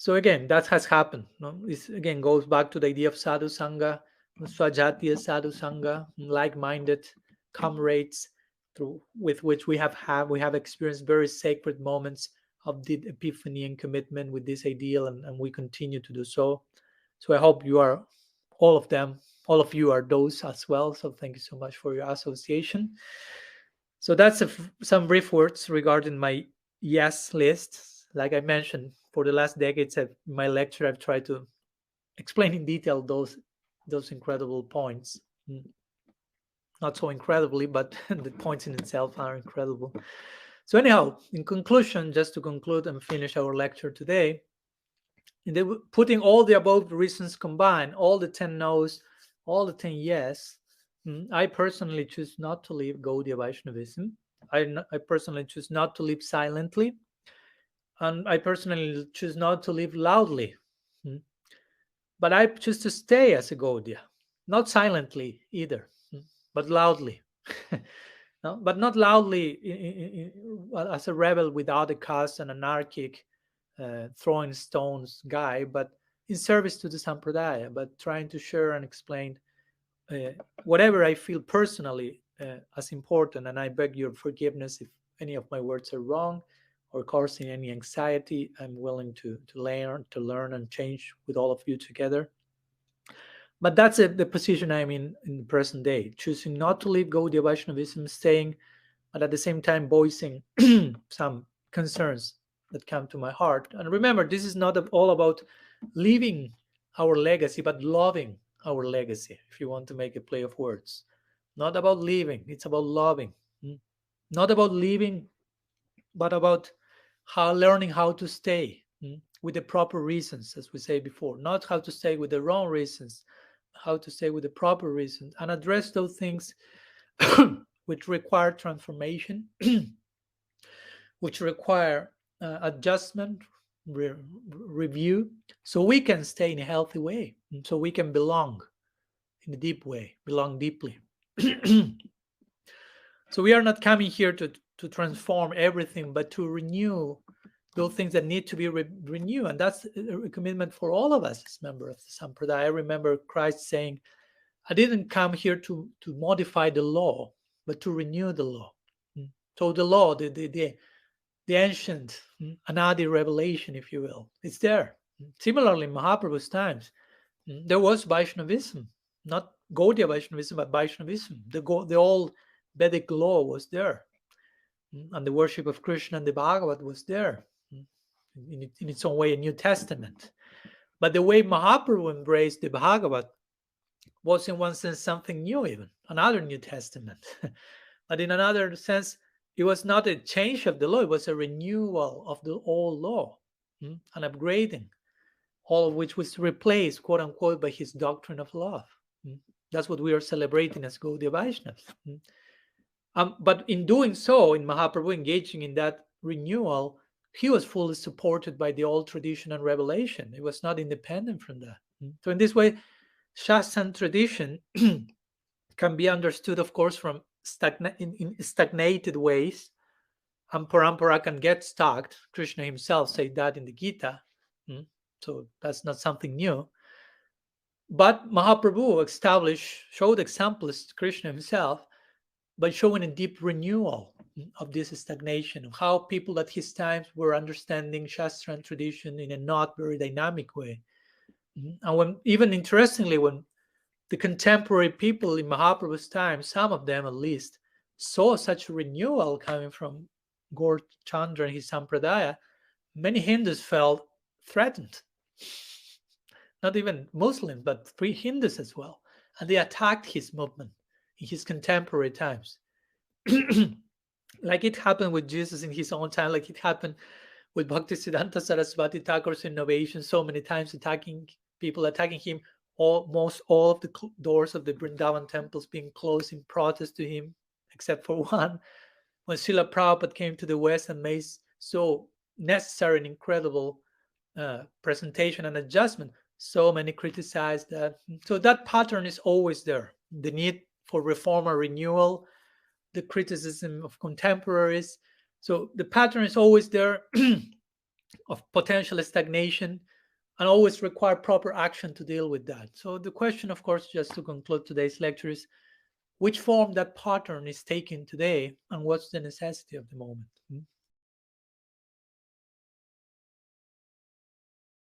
So again, that has happened. No? This again goes back to the idea of sadhu sangha, swajatiya sadhu sangha, like-minded comrades with which we have experienced very sacred moments of the epiphany and commitment with this ideal, and we continue to do so. So I hope you are all of you are those as well. So thank you so much for your association. So that's some brief words regarding my yes list. Like I mentioned, for the last decades in my lecture, I've tried to explain in detail those incredible points. Not so incredibly, but the points in itself are incredible. So anyhow, in conclusion, just to conclude and finish our lecture today, putting all the above reasons combined, all the 10 no's, all the 10 yes, I personally choose not to live Gaudiya Vaishnavism. I personally choose not to live silently, and I personally choose not to live loudly. But I choose to stay as a Gaudiya, not silently either, but loudly. No, but not loudly as a rebel without a cause, an anarchic, throwing stones guy, but in service to the Sampradaya, but trying to share and explain whatever I feel personally as important. And I beg your forgiveness if any of my words are wrong or causing any anxiety. I'm willing to learn and change with all of you together. But that's the position I'm in the present day, choosing not to leave Gaudiya Vaishnavism, staying, but at the same time voicing some concerns that come to my heart. And remember, this is not all about leaving our legacy, but loving our legacy, if you want to make a play of words. Not about leaving, it's about loving. Not about leaving, but about learning how to stay with the proper reasons, as we say before. Not how to stay with the wrong reasons, how to stay with the proper reasons, and address those things which require transformation, which require adjustment, review, so we can stay in a healthy way, and so we can belong in a deep way, belong deeply. So we are not coming here to transform everything, but to renew those things that need to be renewed. And that's a commitment for all of us as members of the Sampradaya. I remember Christ saying, I didn't come here to modify the law, but to renew the law. So the law, the ancient Anadi revelation, if you will, it's there. Similarly, in Mahaprabhu's times, there was Vaishnavism, not Gaudiya Vaishnavism, but Vaishnavism. The old Vedic law was there. And the worship of Krishna and the Bhagavad was there. In its own way, a New Testament. But the way Mahaprabhu embraced the Bhagavad was in one sense something new, even another New Testament. But in another sense, it was not a change of the law, it was a renewal of the old law, an upgrading, all of which was replaced, quote unquote, by his doctrine of love. That's what we are celebrating as Gaudiya Vaishnavas. But in doing so, in Mahaprabhu engaging in that renewal, he was fully supported by the old tradition and revelation. It was not independent from that. So in this way, Shastra and tradition can be understood, of course, from in stagnated ways, and parampara can get stuck. Krishna himself said that in the Gita, so that's not something new. But Mahaprabhu showed examples, Krishna himself, by showing a deep renewal of this stagnation, of how people at his times were understanding Shastra and tradition in a not very dynamic way. And when, even interestingly, when the contemporary people in Mahaprabhu's time, some of them at least, saw such a renewal coming from Gaur Chandra and his Sampradaya, many Hindus felt threatened. Not even Muslims, but free Hindus as well. And they attacked his movement in his contemporary times. Like it happened with Jesus in his own time, like it happened with Bhaktisiddhanta Saraswati Thakur's innovation, so many times attacking him, almost all of the doors of the Vrindavan temples being closed in protest to him, except for one. When Srila Prabhupada came to the West and made so necessary and incredible presentation and adjustment, so many criticized that. So that pattern is always there. The need for reform or renewal, the criticism of contemporaries. So the pattern is always there of potential stagnation, and always require proper action to deal with that. So the question, of course, just to conclude today's lecture, is which form that pattern is taking today, and what's the necessity of the moment?